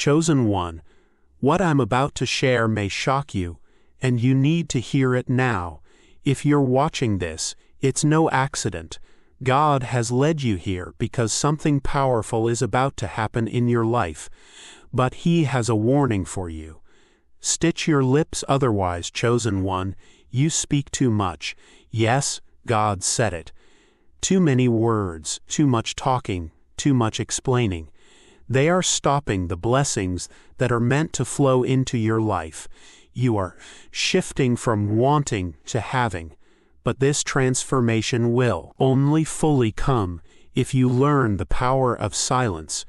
Chosen one, what I'm about to share may shock you, and you need to hear it now. If you're watching this, it's no accident. God has led you here because something powerful is about to happen in your life, but He has a warning for you. Stitch your lips otherwise, chosen one. You speak too much. Yes, God said it. Too many words, too much talking, too much explaining. They are stopping the blessings that are meant to flow into your life. You are shifting from wanting to having, but this transformation will only fully come if you learn the power of silence.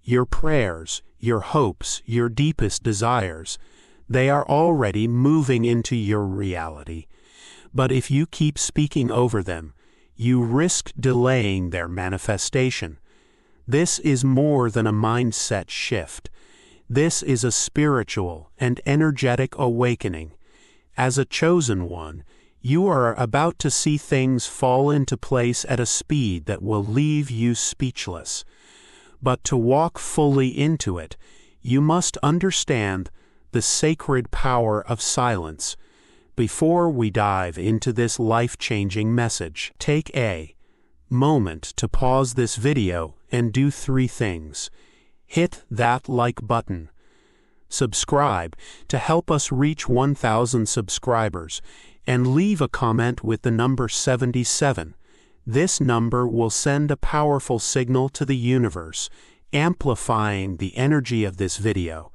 Your prayers, your hopes, your deepest desires, they are already moving into your reality. But if you keep speaking over them, you risk delaying their manifestation. This is more than a mindset shift. This is a spiritual and energetic awakening. As a chosen one, you are about to see things fall into place at a speed that will leave you speechless. But to walk fully into it, you must understand the sacred power of silence. Before we dive into this life-changing message, take a moment to pause this video and do 3 things. Hit that like button. Subscribe to help us reach 1,000 subscribers, and leave a comment with the number 77. This number will send a powerful signal to the universe, amplifying the energy of this video.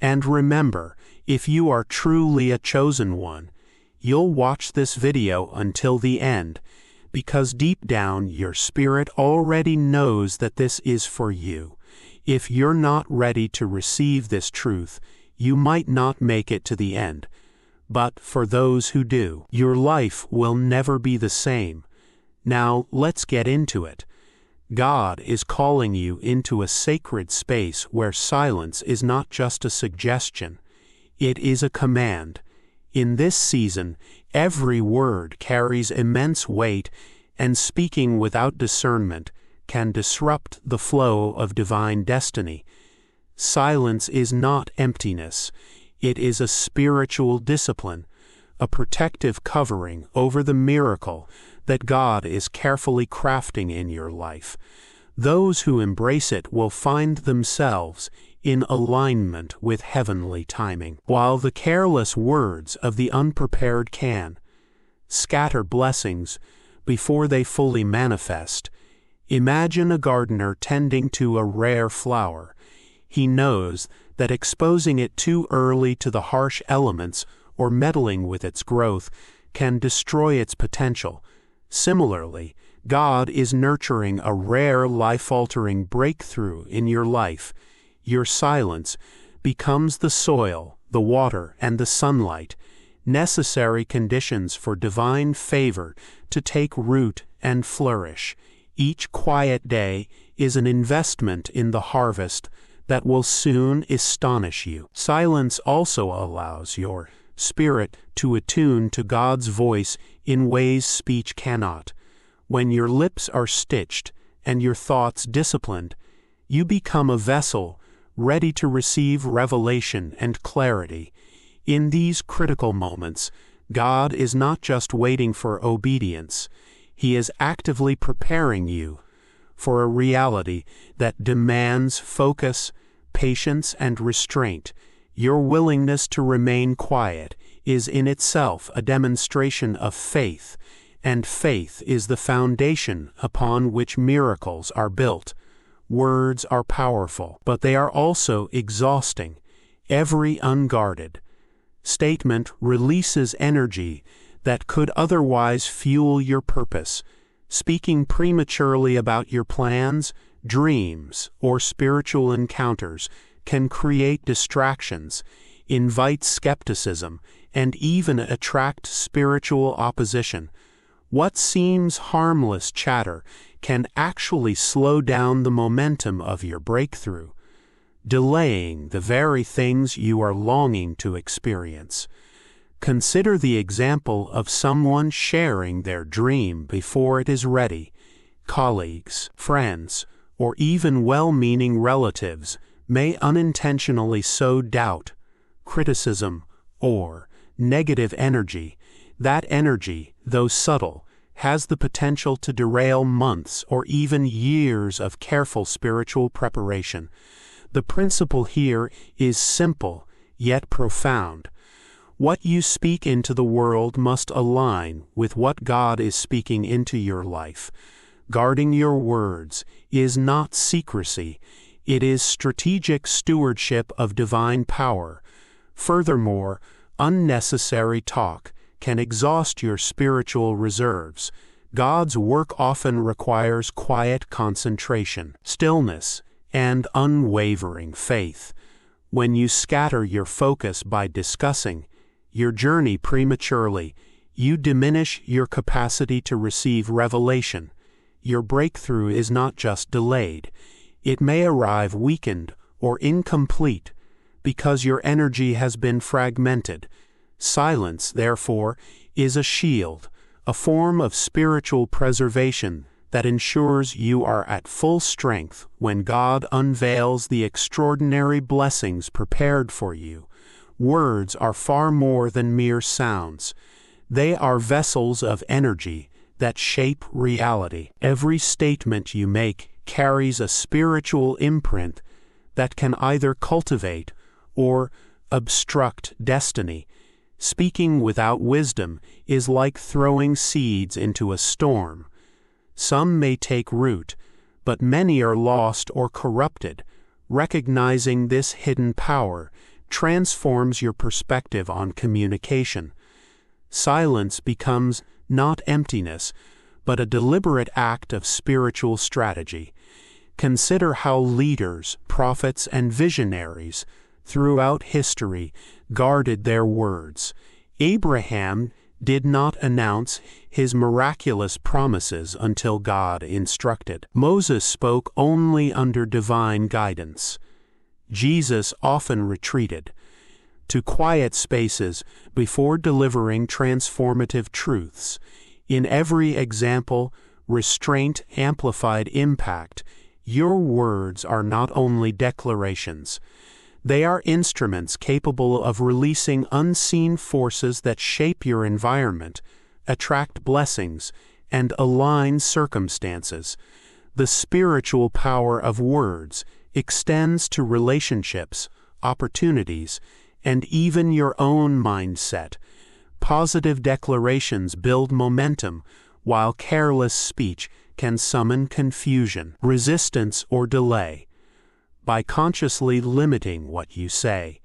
And remember, if you are truly a chosen one, you'll watch this video until the end, because deep down your spirit already knows that this is for you. If you're not ready to receive this truth, you might not make it to the end. But for those who do, your life will never be the same. Now let's get into it. God is calling you into a sacred space where silence is not just a suggestion, it is a command. In this season, every word carries immense weight, and speaking without discernment can disrupt the flow of divine destiny. Silence is not emptiness. It is a spiritual discipline, a protective covering over the miracle that God is carefully crafting in your life. Those who embrace it will find themselves in alignment with heavenly timing, while the careless words of the unprepared can scatter blessings before they fully manifest. Imagine a gardener tending to a rare flower. He knows that exposing it too early to the harsh elements or meddling with its growth can destroy its potential. Similarly, God is nurturing a rare life-altering breakthrough in your life. Your silence becomes the soil, the water, and the sunlight, necessary conditions for divine favor to take root and flourish. Each quiet day is an investment in the harvest that will soon astonish you. Silence also allows your spirit to attune to God's voice in ways speech cannot. When your lips are stitched and your thoughts disciplined, you become a vessel ready to receive revelation and clarity. In these critical moments, God is not just waiting for obedience. He is actively preparing you for a reality that demands focus, patience, and restraint. Your willingness to remain quiet is in itself a demonstration of faith, and faith is the foundation upon which miracles are built. Words are powerful, but they are also exhausting. Every unguarded statement releases energy that could otherwise fuel your purpose. Speaking prematurely about your plans, dreams, or spiritual encounters can create distractions, invite skepticism, and even attract spiritual opposition. What seems harmless chatter can actually slow down the momentum of your breakthrough, delaying the very things you are longing to experience. Consider the example of someone sharing their dream before it is ready. Colleagues, friends, or even well-meaning relatives may unintentionally sow doubt, criticism, or negative energy. That energy, though subtle, has the potential to derail months or even years of careful spiritual preparation. The principle here is simple, yet profound. What you speak into the world must align with what God is speaking into your life. Guarding your words is not secrecy, it is strategic stewardship of divine power. Furthermore, unnecessary talk can exhaust your spiritual reserves. God's work often requires quiet concentration, stillness, and unwavering faith. When you scatter your focus by discussing your journey prematurely, you diminish your capacity to receive revelation. Your breakthrough is not just delayed, it may arrive weakened or incomplete because your energy has been fragmented. Silence, therefore, is a shield, a form of spiritual preservation that ensures you are at full strength when God unveils the extraordinary blessings prepared for you. Words are far more than mere sounds. They are vessels of energy that shape reality. Every statement you make carries a spiritual imprint that can either cultivate or obstruct destiny. Speaking without wisdom is like throwing seeds into a storm. Some may take root, but many are lost or corrupted. Recognizing this hidden power transforms your perspective on communication. Silence becomes not emptiness, but a deliberate act of spiritual strategy. Consider how leaders, prophets, and visionaries throughout history guarded their words. Abraham did not announce his miraculous promises until God instructed. Moses spoke only under divine guidance. Jesus often retreated to quiet spaces before delivering transformative truths. In every example, restraint amplified impact. Your words are not only declarations, they are instruments capable of releasing unseen forces that shape your environment, attract blessings, and align circumstances. The spiritual power of words extends to relationships, opportunities, and even your own mindset. Positive declarations build momentum, while careless speech can summon confusion, resistance, or delay. By consciously limiting what you say,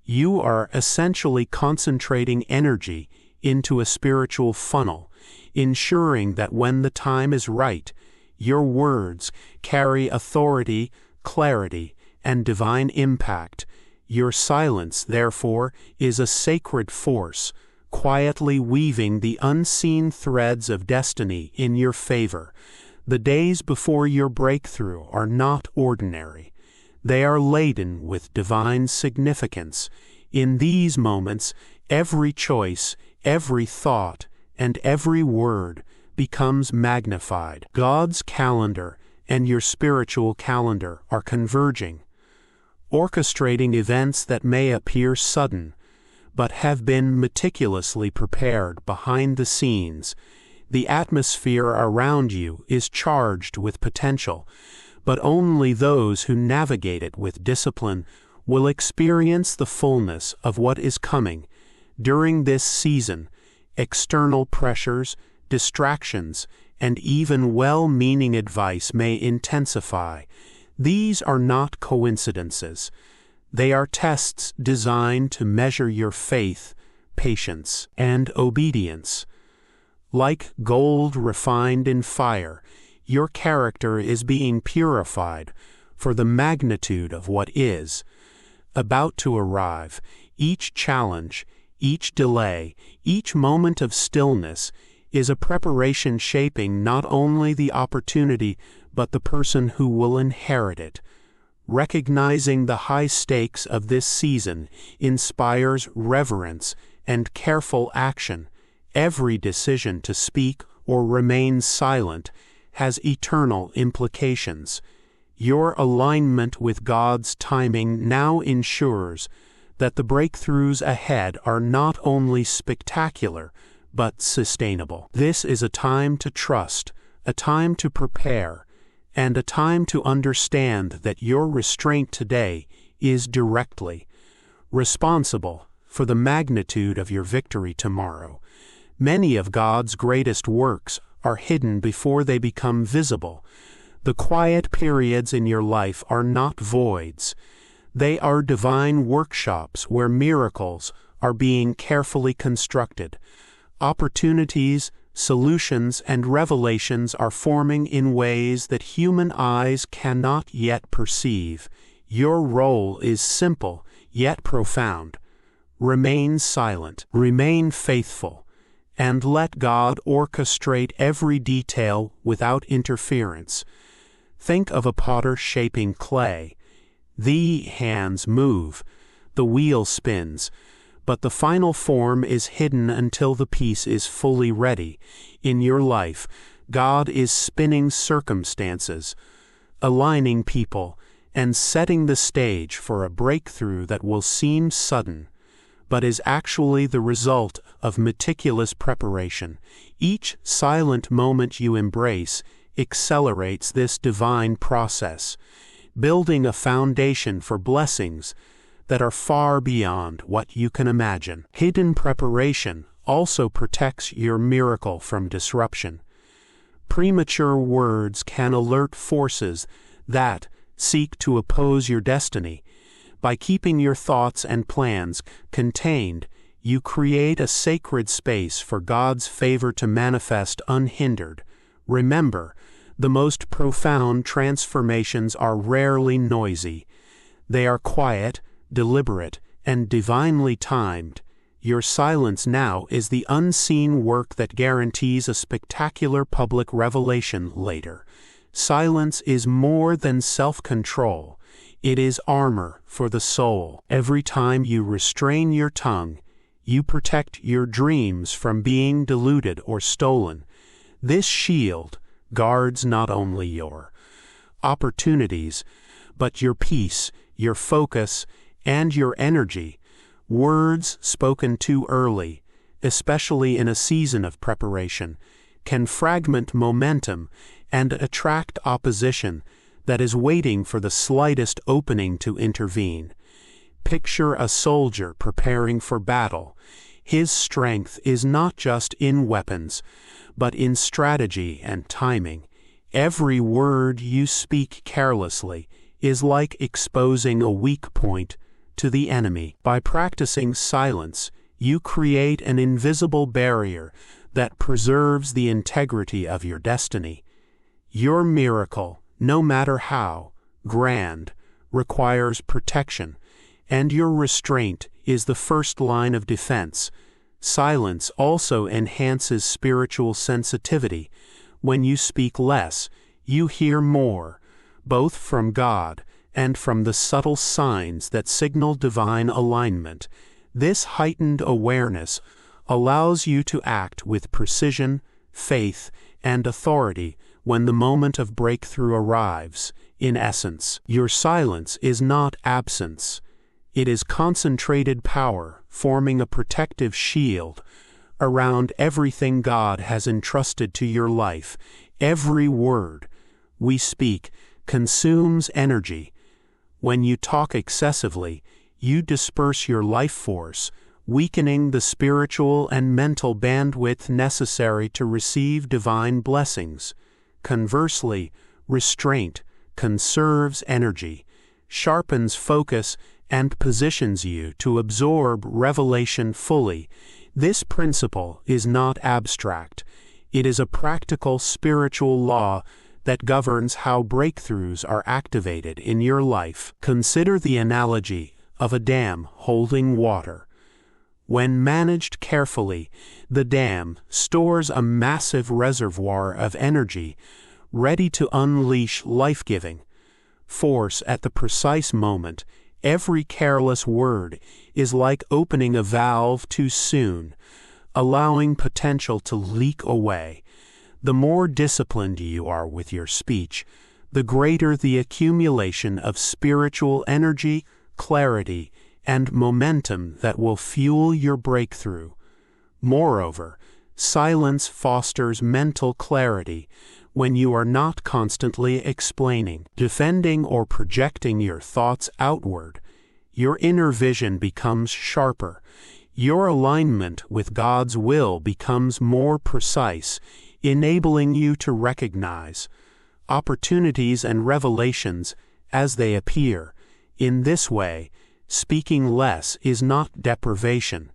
you are essentially concentrating energy into a spiritual funnel, ensuring that when the time is right, your words carry authority, clarity, and divine impact. Your silence, therefore, is a sacred force, quietly weaving the unseen threads of destiny in your favor. The days before your breakthrough are not ordinary. They are laden with divine significance. In these moments, every choice, every thought, and every word becomes magnified. God's calendar and your spiritual calendar are converging, orchestrating events that may appear sudden, but have been meticulously prepared behind the scenes. The atmosphere around you is charged with potential, but only those who navigate it with discipline will experience the fullness of what is coming. During this season, external pressures, distractions, and even well-meaning advice may intensify. These are not coincidences. They are tests designed to measure your faith, patience, and obedience. Like gold refined in fire, your character is being purified for the magnitude of what is about to arrive. Each challenge, each delay, each moment of stillness is a preparation shaping not only the opportunity but the person who will inherit it. Recognizing the high stakes of this season inspires reverence and careful action. Every decision to speak or remain silent has eternal implications. Your alignment with God's timing now ensures that the breakthroughs ahead are not only spectacular, but sustainable. This is a time to trust, a time to prepare, and a time to understand that your restraint today is directly responsible for the magnitude of your victory tomorrow. Many of God's greatest works are hidden before they become visible. The quiet periods in your life are not voids. They are divine workshops where miracles are being carefully constructed. Opportunities, solutions, and revelations are forming in ways that human eyes cannot yet perceive. Your role is simple, yet profound. Remain silent, remain faithful, and let God orchestrate every detail without interference. Think of a potter shaping clay. The hands move, the wheel spins, but the final form is hidden until the piece is fully ready. In your life, God is spinning circumstances, aligning people, and setting the stage for a breakthrough that will seem sudden, but is actually the result of meticulous preparation. Each silent moment you embrace accelerates this divine process, building a foundation for blessings that are far beyond what you can imagine. Hidden preparation also protects your miracle from disruption. Premature words can alert forces that seek to oppose your destiny. By keeping your thoughts and plans contained, you create a sacred space for God's favor to manifest unhindered. Remember, the most profound transformations are rarely noisy. They are quiet, deliberate, and divinely timed. Your silence now is the unseen work that guarantees a spectacular public revelation later. Silence is more than self-control. It is armor for the soul. Every time you restrain your tongue, you protect your dreams from being diluted or stolen. This shield guards not only your opportunities, but your peace, your focus, and your energy. Words spoken too early, especially in a season of preparation, can fragment momentum and attract opposition that is waiting for the slightest opening to intervene. Picture a soldier preparing for battle. His strength is not just in weapons, but in strategy and timing. Every word you speak carelessly is like exposing a weak point to the enemy. By practicing silence, you create an invisible barrier that preserves the integrity of your destiny. Your miracle, no matter how grand, requires protection, and your restraint is the first line of defense. Silence also enhances spiritual sensitivity. When you speak less, you hear more, both from God and from the subtle signs that signal divine alignment. This heightened awareness allows you to act with precision, faith, and authority when the moment of breakthrough arrives. In essence, your silence is not absence. It is concentrated power, forming a protective shield around everything God has entrusted to your life. Every word we speak consumes energy. When you talk excessively, you disperse your life force, weakening the spiritual and mental bandwidth necessary to receive divine blessings. Conversely, restraint conserves energy, sharpens focus, and positions you to absorb revelation fully. This principle is not abstract. It is a practical spiritual law that governs how breakthroughs are activated in your life. Consider the analogy of a dam holding water. When managed carefully, the dam stores a massive reservoir of energy, ready to unleash life-giving force at the precise moment. Every careless word is like opening a valve too soon, allowing potential to leak away. The more disciplined you are with your speech, the greater the accumulation of spiritual energy, clarity, and momentum that will fuel your breakthrough. Moreover, silence fosters mental clarity when you are not constantly explaining, defending, or projecting your thoughts outward. Your inner vision becomes sharper. Your alignment with God's will becomes more precise, enabling you to recognize opportunities and revelations as they appear. In this way, speaking less is not deprivation.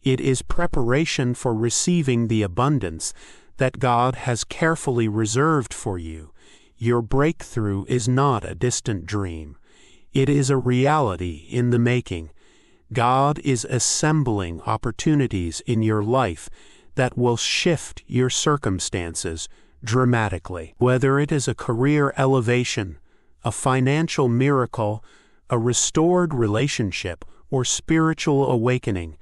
It is preparation for receiving the abundance that God has carefully reserved for you. Your breakthrough is not a distant dream. It is a reality in the making. God is assembling opportunities in your life that will shift your circumstances dramatically. Whether it is a career elevation, a financial miracle, a restored relationship, or spiritual awakening,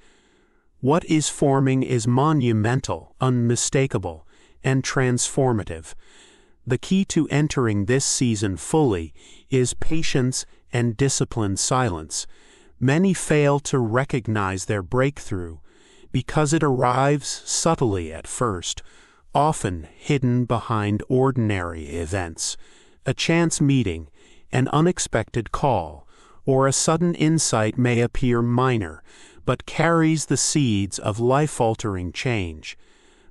what is forming is monumental, unmistakable, and transformative. The key to entering this season fully is patience and disciplined silence. Many fail to recognize their breakthrough because it arrives subtly at first, often hidden behind ordinary events. A chance meeting, an unexpected call, or a sudden insight may appear minor, but carries the seeds of life-altering change.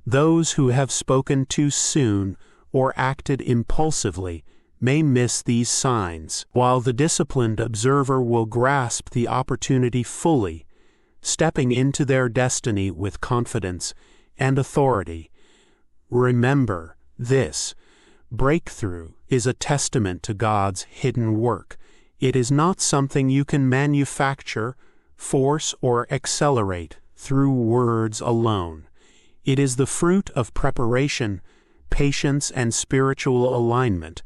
Those who have spoken too soon or acted impulsively may miss these signs, while the disciplined observer will grasp the opportunity fully, stepping into their destiny with confidence and authority. Remember this: breakthrough is a testament to God's hidden work. It is not something you can manufacture, force, or accelerate through words alone. It is the fruit of preparation, patience, and spiritual alignment.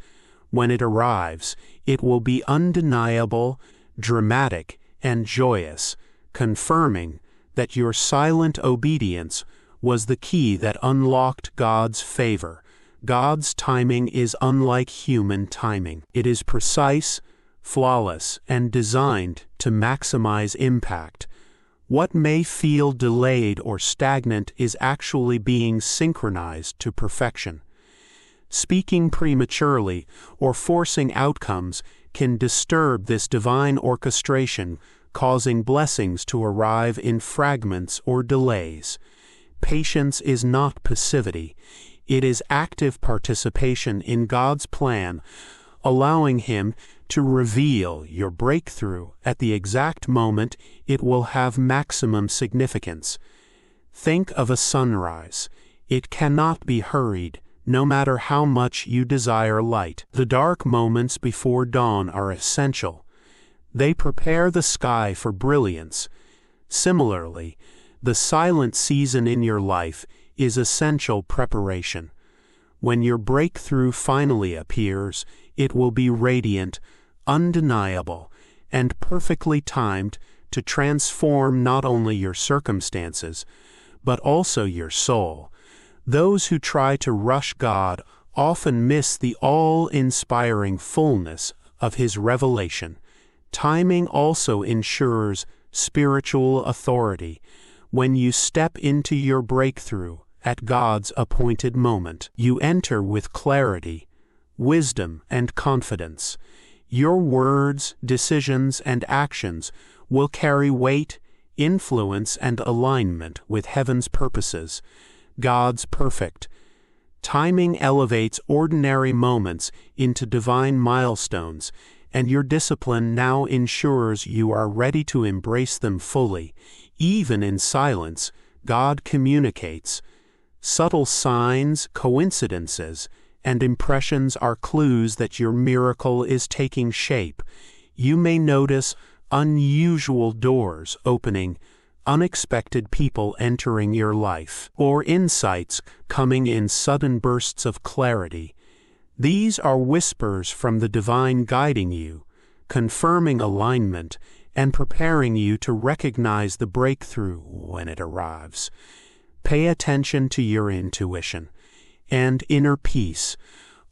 When it arrives, it will be undeniable, dramatic, and joyous, confirming that your silent obedience was the key that unlocked God's favor. God's timing is unlike human timing. It is precise, flawless, and designed to maximize impact. What may feel delayed or stagnant is actually being synchronized to perfection. Speaking prematurely or forcing outcomes can disturb this divine orchestration, causing blessings to arrive in fragments or delays. Patience is not passivity. It is active participation in God's plan, allowing Him to reveal your breakthrough at the exact moment it will have maximum significance. Think of a sunrise. It cannot be hurried, no matter how much you desire light. The dark moments before dawn are essential. They prepare the sky for brilliance. Similarly, the silent season in your life is essential preparation. When your breakthrough finally appears, it will be radiant, undeniable, and perfectly timed to transform not only your circumstances, but also your soul. Those who try to rush God often miss the all-inspiring fullness of His revelation. Timing also ensures spiritual authority. When you step into your breakthrough at God's appointed moment, you enter with clarity, wisdom, and confidence. Your words, decisions, and actions will carry weight, influence, and alignment with heaven's purposes. God's perfect timing elevates ordinary moments into divine milestones, and your discipline now ensures you are ready to embrace them fully. Even in silence, God communicates. Subtle signs, coincidences, and impressions are clues that your miracle is taking shape. You may notice unusual doors opening, unexpected people entering your life, or insights coming in sudden bursts of clarity. These are whispers from the divine guiding you, confirming alignment, and preparing you to recognize the breakthrough when it arrives. Pay attention to your intuition and inner peace.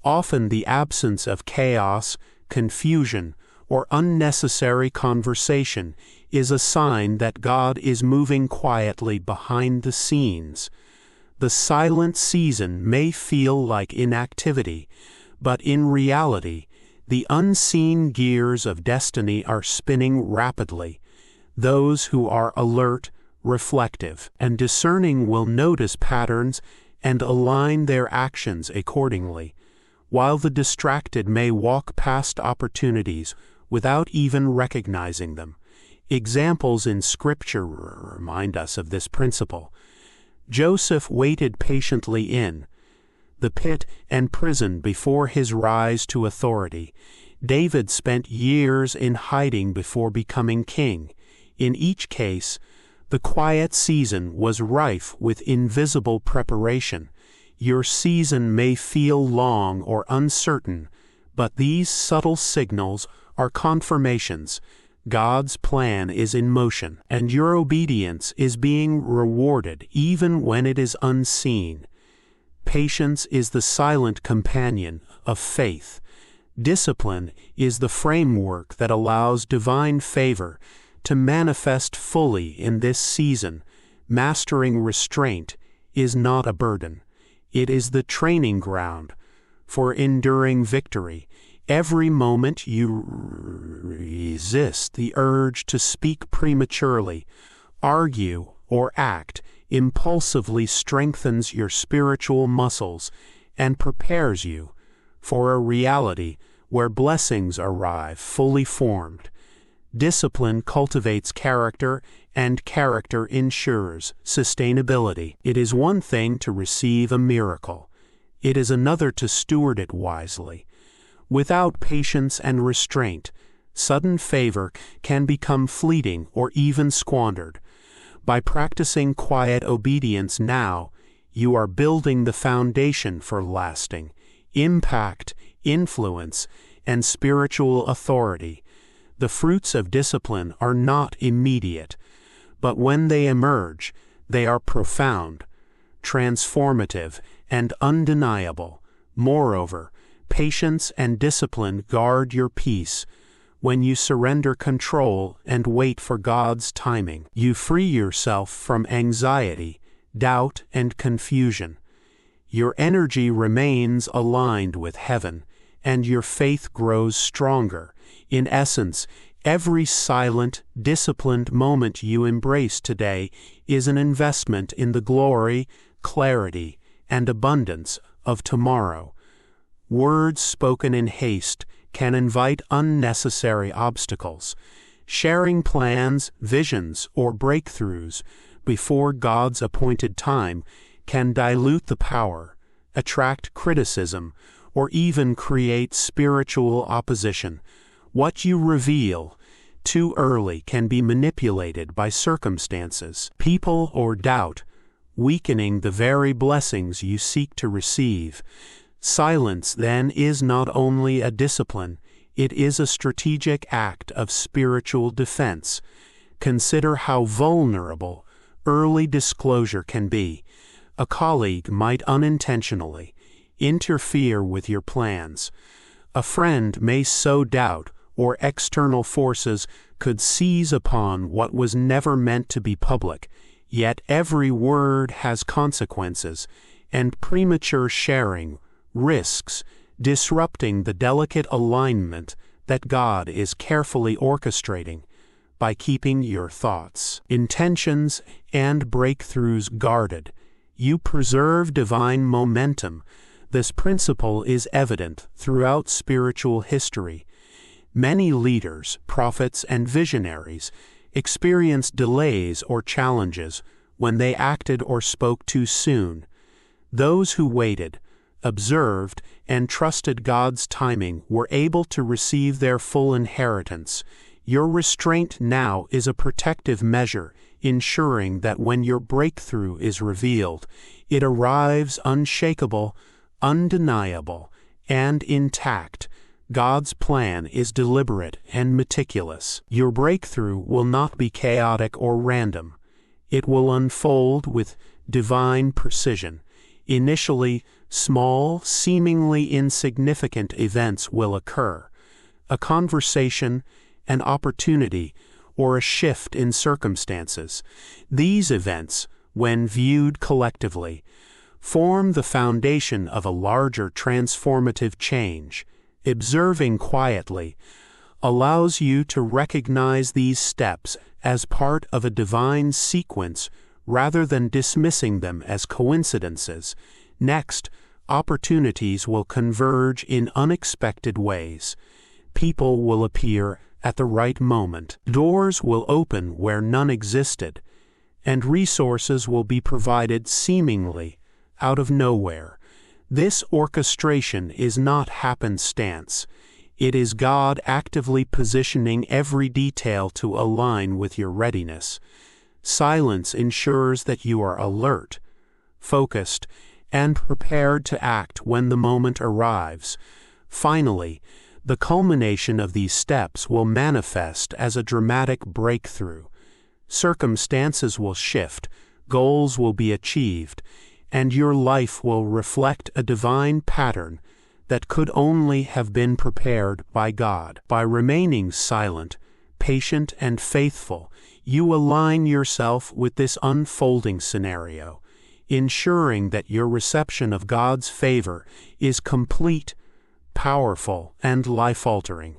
Often the absence of chaos, confusion, or unnecessary conversation is a sign that God is moving quietly behind the scenes. The silent season may feel like inactivity, but in reality, the unseen gears of destiny are spinning rapidly. Those who are alert, reflective, and discerning will notice patterns and align their actions accordingly, while the distracted may walk past opportunities without even recognizing them. Examples in Scripture remind us of this principle. Joseph waited patiently in the pit and prison before his rise to authority. David spent years in hiding before becoming king. In each case, the quiet season was rife with invisible preparation. Your season may feel long or uncertain, but these subtle signals are confirmations. God's plan is in motion, and your obedience is being rewarded even when it is unseen. Patience is the silent companion of faith. Discipline is the framework that allows divine favor to manifest fully in this season. Mastering restraint is not a burden. It is the training ground for enduring victory. Every moment you resist the urge to speak prematurely, argue, or act impulsively strengthens your spiritual muscles and prepares you for a reality where blessings arrive fully formed. Discipline cultivates character, and character ensures sustainability. It is one thing to receive a miracle. It is another to steward it wisely. Without patience and restraint, sudden favor can become fleeting or even squandered. By practicing quiet obedience now, you are building the foundation for lasting impact, influence, and spiritual authority. The fruits of discipline are not immediate, but when they emerge, they are profound, transformative, and undeniable. Moreover, patience and discipline guard your peace. When you surrender control and wait for God's timing, you free yourself from anxiety, doubt, and confusion. Your energy remains aligned with heaven, and your faith grows stronger. In essence, every silent, disciplined moment you embrace today is an investment in the glory, clarity, and abundance of tomorrow. Words spoken in haste can invite unnecessary obstacles. Sharing plans, visions, or breakthroughs before God's appointed time can dilute the power, attract criticism, or even create spiritual opposition. What you reveal too early can be manipulated by circumstances, people, or doubt, weakening the very blessings you seek to receive. Silence, then, is not only a discipline, it is a strategic act of spiritual defense. Consider how vulnerable early disclosure can be. A colleague might unintentionally interfere with your plans. A friend may sow doubt, or external forces could seize upon what was never meant to be public. Yet every word has consequences, and premature sharing risks disrupting the delicate alignment that God is carefully orchestrating. By keeping your thoughts, intentions, and breakthroughs guarded, you preserve divine momentum. This principle is evident throughout spiritual history. Many leaders, prophets, and visionaries experienced delays or challenges when they acted or spoke too soon. Those who waited, observed, and trusted God's timing were able to receive their full inheritance. Your restraint now is a protective measure, ensuring that when your breakthrough is revealed, it arrives unshakable, undeniable, and intact. God's plan is deliberate and meticulous. Your breakthrough will not be chaotic or random. It will unfold with divine precision. Initially, small, seemingly insignificant events will occur. A conversation, an opportunity, or a shift in circumstances. These events, when viewed collectively, form the foundation of a larger transformative change. Observing quietly allows you to recognize these steps as part of a divine sequence rather than dismissing them as coincidences. Next, opportunities will converge in unexpected ways. People will appear at the right moment. Doors will open where none existed, and resources will be provided seemingly out of nowhere. This orchestration is not happenstance. It is God actively positioning every detail to align with your readiness. Silence ensures that you are alert, focused, and prepared to act when the moment arrives. Finally, the culmination of these steps will manifest as a dramatic breakthrough. Circumstances will shift, goals will be achieved, and your life will reflect a divine pattern that could only have been prepared by God. By remaining silent, patient, and faithful, you align yourself with this unfolding scenario, ensuring that your reception of God's favor is complete, powerful, and life-altering.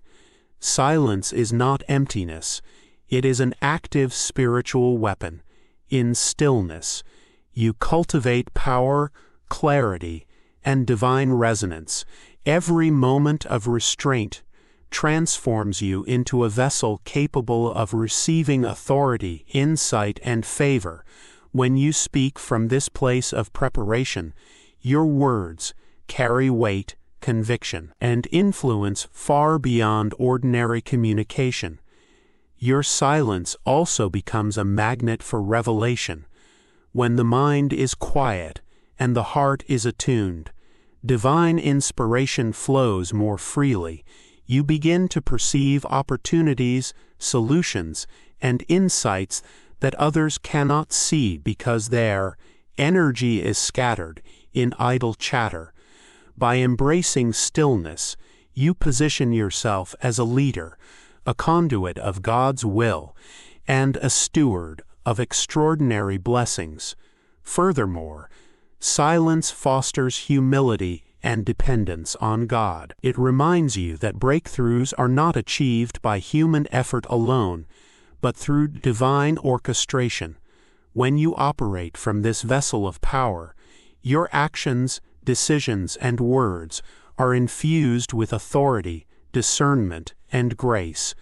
Silence is not emptiness. It is an active spiritual weapon. In stillness, you cultivate power, clarity, and divine resonance. Every moment of restraint transforms you into a vessel capable of receiving authority, insight, and favor. When you speak from this place of preparation, your words carry weight, conviction, and influence far beyond ordinary communication. Your silence also becomes a magnet for revelation. When the mind is quiet and the heart is attuned, divine inspiration flows more freely. You begin to perceive opportunities, solutions, and insights that others cannot see because their energy is scattered in idle chatter. By embracing stillness, you position yourself as a leader, a conduit of God's will, and a steward of extraordinary blessings. Furthermore, silence fosters humility and dependence on God. It reminds you that breakthroughs are not achieved by human effort alone, but through divine orchestration. When you operate from this vessel of power, your actions, decisions, and words are infused with authority, discernment, and grace.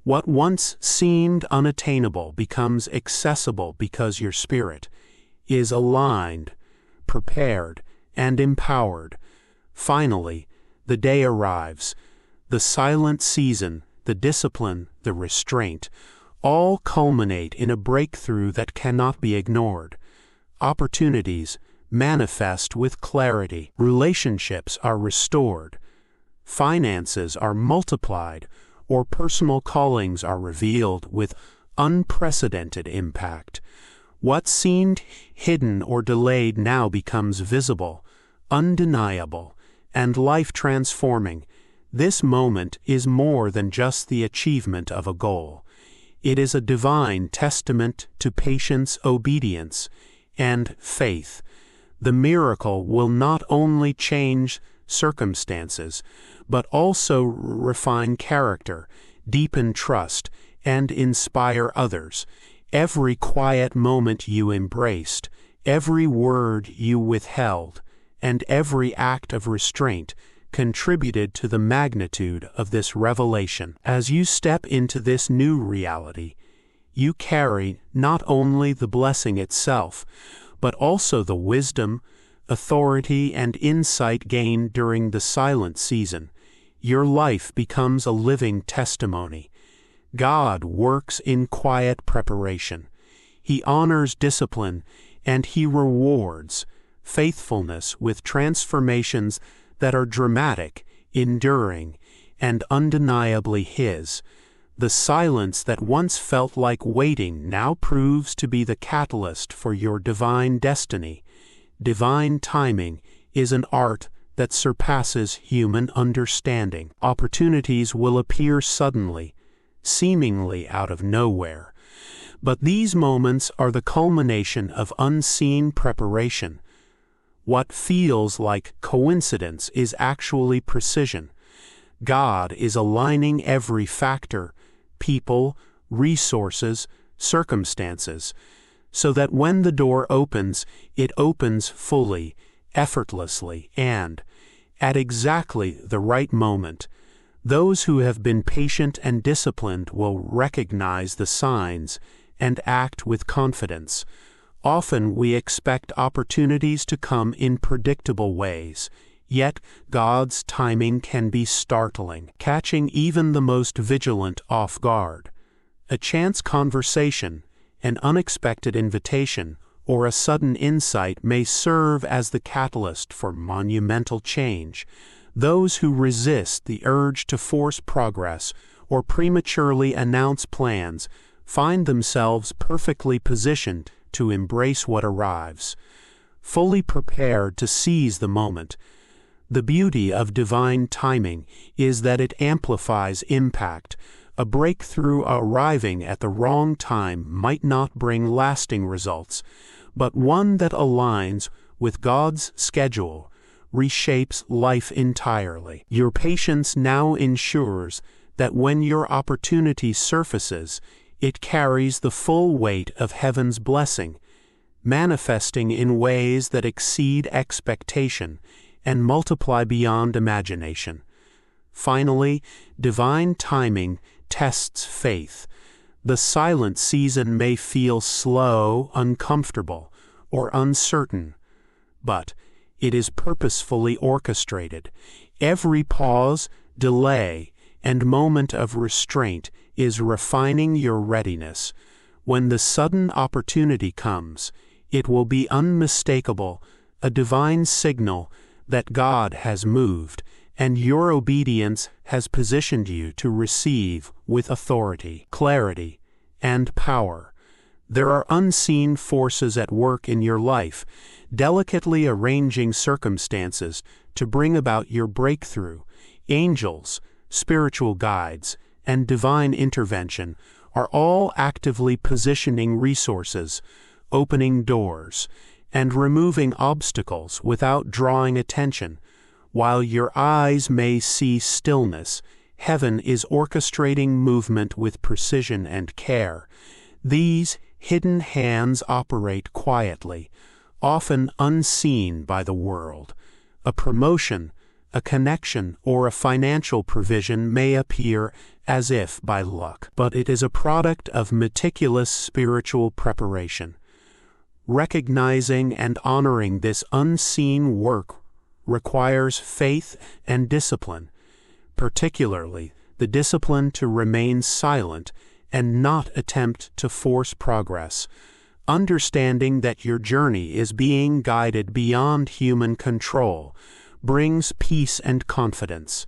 What once seemed unattainable becomes accessible because your spirit is aligned, prepared, and empowered. Finally, the day arrives. The silent season, the discipline, the restraint, all culminate in a breakthrough that cannot be ignored. Opportunities manifest with clarity. Relationships are restored. Finances are multiplied, or personal callings are revealed with unprecedented impact. What seemed hidden or delayed now becomes visible, undeniable, and life-transforming. This moment is more than just the achievement of a goal. It is a divine testament to patience, obedience, and faith. The miracle will not only change circumstances, but also refine character, deepen trust, and inspire others. Every quiet moment you embraced, every word you withheld, and every act of restraint contributed to the magnitude of this revelation. As you step into this new reality, you carry not only the blessing itself, but also the wisdom, authority, and insight gained during the silent season. Your life becomes a living testimony. God works in quiet preparation. He honors discipline, and He rewards faithfulness with transformations that are dramatic, enduring, and undeniably His. The silence that once felt like waiting now proves to be the catalyst for your divine destiny. Divine timing is an art that surpasses human understanding. Opportunities will appear suddenly, seemingly out of nowhere. But these moments are the culmination of unseen preparation. What feels like coincidence is actually precision. God is aligning every factor, people, resources, circumstances, so that when the door opens, it opens fully, effortlessly, and, at exactly the right moment. Those who have been patient and disciplined will recognize the signs and act with confidence. Often we expect opportunities to come in predictable ways, yet God's timing can be startling, catching even the most vigilant off guard. A chance conversation, an unexpected invitation, or a sudden insight may serve as the catalyst for monumental change. Those who resist the urge to force progress or prematurely announce plans find themselves perfectly positioned to embrace what arrives, fully prepared to seize the moment. The beauty of divine timing is that it amplifies impact. A breakthrough arriving at the wrong time might not bring lasting results, but one that aligns with God's schedule reshapes life entirely. Your patience now ensures that when your opportunity surfaces, it carries the full weight of heaven's blessing, manifesting in ways that exceed expectation and multiply beyond imagination. Finally, divine timing tests faith. The silent season may feel slow, uncomfortable, or uncertain, but it is purposefully orchestrated. Every pause, delay, and moment of restraint is refining your readiness. When the sudden opportunity comes, it will be unmistakable, a divine signal that God has moved, and your obedience has positioned you to receive with authority, clarity, and power. There are unseen forces at work in your life, delicately arranging circumstances to bring about your breakthrough. Angels, spiritual guides, and divine intervention are all actively positioning resources, opening doors, and removing obstacles without drawing attention. While your eyes may see stillness, heaven is orchestrating movement with precision and care. These hidden hands operate quietly, often unseen by the world. A promotion, a connection, or a financial provision may appear as if by luck, but it is a product of meticulous spiritual preparation. Recognizing and honoring this unseen work requires faith and discipline, particularly the discipline to remain silent and not attempt to force progress. Understanding that your journey is being guided beyond human control brings peace and confidence.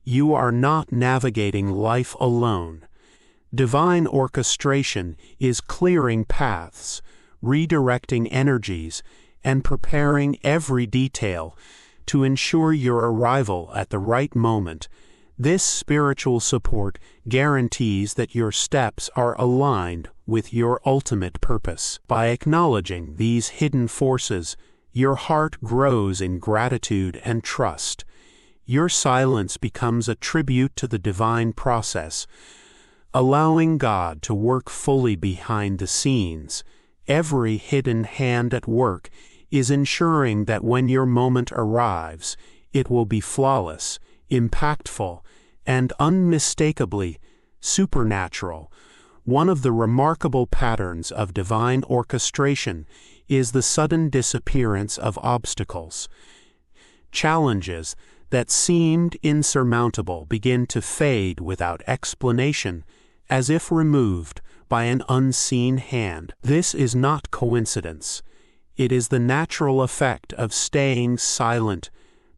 You are not navigating life alone. Divine orchestration is clearing paths, redirecting energies, and preparing every detail to ensure your arrival at the right moment. This spiritual support guarantees that your steps are aligned with your ultimate purpose. By acknowledging these hidden forces, your heart grows in gratitude and trust. Your silence becomes a tribute to the divine process, allowing God to work fully behind the scenes. Every hidden hand at work is ensuring that when your moment arrives, it will be flawless, impactful, and unmistakably supernatural. One of the remarkable patterns of divine orchestration is the sudden disappearance of obstacles. Challenges that seemed insurmountable begin to fade without explanation, as if removed by an unseen hand. This is not coincidence. It is the natural effect of staying silent,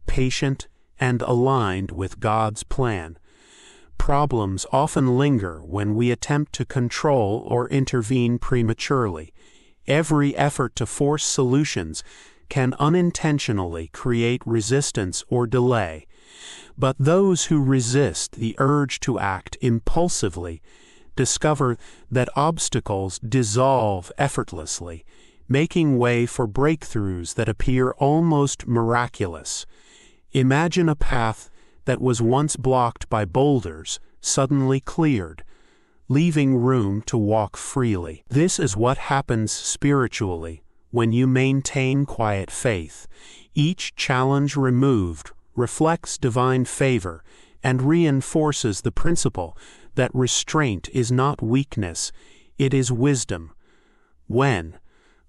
patient, and aligned with God's plan. Problems often linger when we attempt to control or intervene prematurely. Every effort to force solutions can unintentionally create resistance or delay, but those who resist the urge to act impulsively discover that obstacles dissolve effortlessly, making way for breakthroughs that appear almost miraculous. Imagine a path that was once blocked by boulders suddenly cleared, leaving room to walk freely. This is what happens spiritually when you maintain quiet faith. Each challenge removed reflects divine favor and reinforces the principle that restraint is not weakness, it is wisdom. When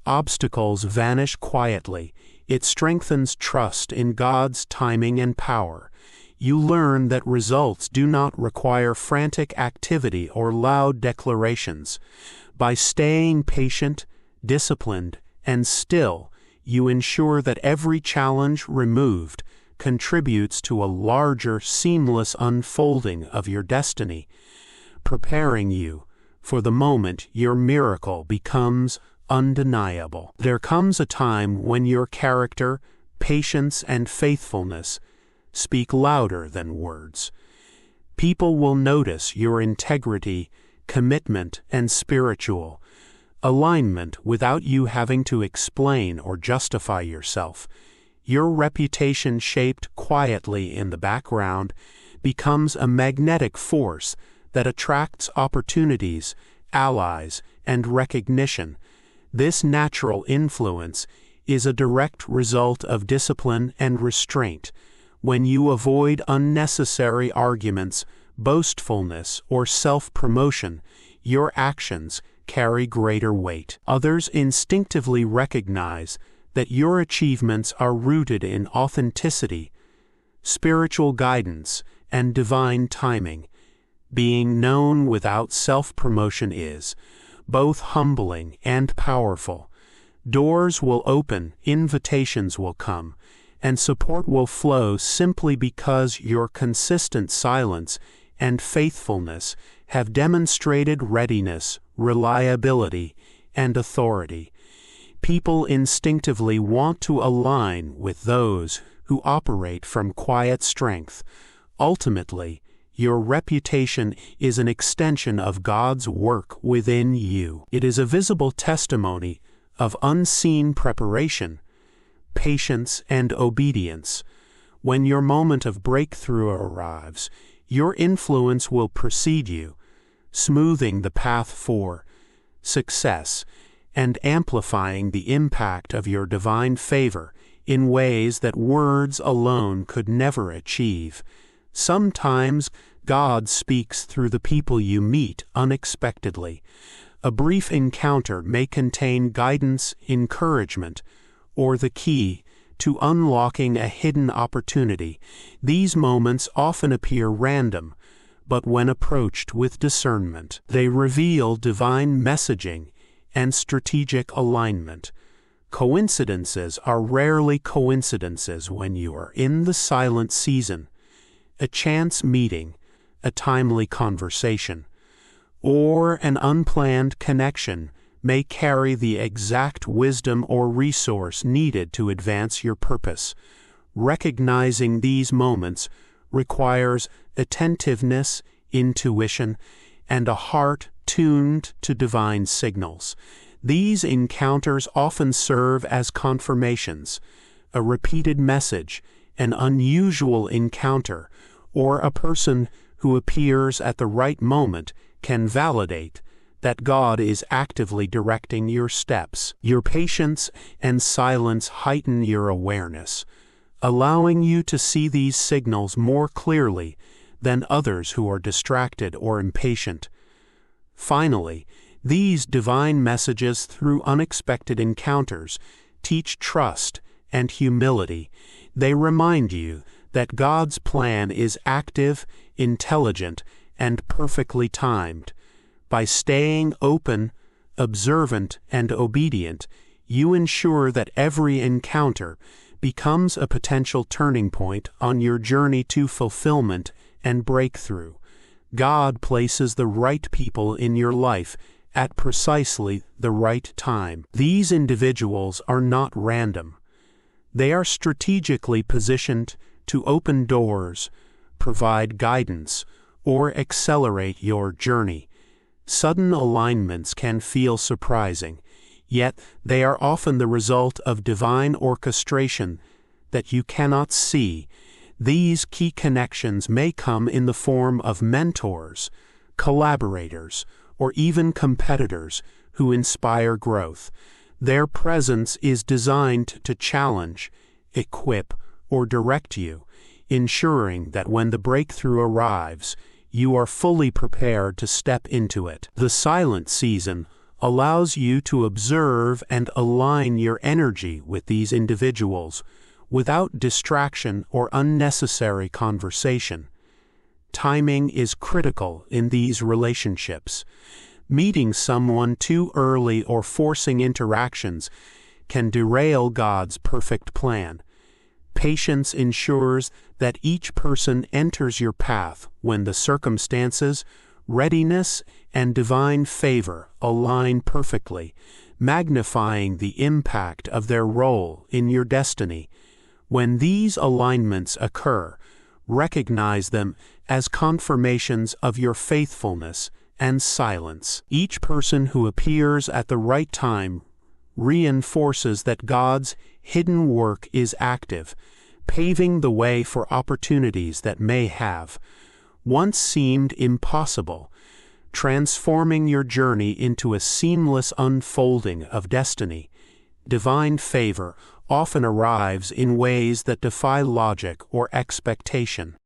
obstacles vanish quietly, it strengthens trust in God's timing and power. You learn that results do not require frantic activity or loud declarations. By staying patient, disciplined, and still, you ensure that every challenge removed contributes to a larger, seamless unfolding of your destiny, preparing you for the moment your miracle becomes undeniable. There comes a time when your character, patience, and faithfulness speak louder than words. People will notice your integrity, commitment, and spiritual alignment without you having to explain or justify yourself. Your reputation, shaped quietly in the background, becomes a magnetic force that attracts opportunities, allies, and recognition. This natural influence is a direct result of discipline and restraint. When you avoid unnecessary arguments, boastfulness, or self-promotion, your actions carry greater weight. Others instinctively recognize that your achievements are rooted in authenticity, spiritual guidance, and divine timing. Being known without self-promotion is both humbling and powerful. Doors will open, invitations will come, and support will flow simply because your consistent silence and faithfulness have demonstrated readiness, reliability, and authority. People instinctively want to align with those who operate from quiet strength. Ultimately, your reputation is an extension of God's work within you. It is a visible testimony of unseen preparation, patience, and obedience. When your moment of breakthrough arrives, your influence will precede you, smoothing the path for success and amplifying the impact of your divine favor in ways that words alone could never achieve. Sometimes God speaks through the people you meet unexpectedly. A brief encounter may contain guidance, encouragement, or the key to unlocking a hidden opportunity. These moments often appear random, but when approached with discernment, they reveal divine messaging and strategic alignment. Coincidences are rarely coincidences when you are in the silent season. A chance meeting, a timely conversation, or an unplanned connection may carry the exact wisdom or resource needed to advance your purpose. Recognizing these moments requires attentiveness, intuition, and a heart tuned to divine signals. These encounters often serve as confirmations, a repeated message, an unusual encounter, or a person who appears at the right moment can validate that God is actively directing your steps. Your patience and silence heighten your awareness, allowing you to see these signals more clearly than others who are distracted or impatient. Finally, these divine messages through unexpected encounters teach trust and humility. They remind you that God's plan is active, intelligent, and perfectly timed. By staying open, observant, and obedient, you ensure that every encounter becomes a potential turning point on your journey to fulfillment and breakthrough. God places the right people in your life at precisely the right time. These individuals are not random. They are strategically positioned to open doors, provide guidance, or accelerate your journey. Sudden alignments can feel surprising, yet they are often the result of divine orchestration that you cannot see. These key connections may come in the form of mentors, collaborators, or even competitors who inspire growth. Their presence is designed to challenge, equip, or direct you, ensuring that when the breakthrough arrives, you are fully prepared to step into it. The silent season allows you to observe and align your energy with these individuals without distraction or unnecessary conversation. Timing is critical in these relationships. Meeting someone too early or forcing interactions can derail God's perfect plan. Patience ensures that each person enters your path when the circumstances, readiness, and divine favor align perfectly, magnifying the impact of their role in your destiny. When these alignments occur, recognize them as confirmations of your faithfulness and silence. Each person who appears at the right time reinforces that God's hidden work is active, paving the way for opportunities that may have once seemed impossible, transforming your journey into a seamless unfolding of destiny. Divine favor often arrives in ways that defy logic or expectation.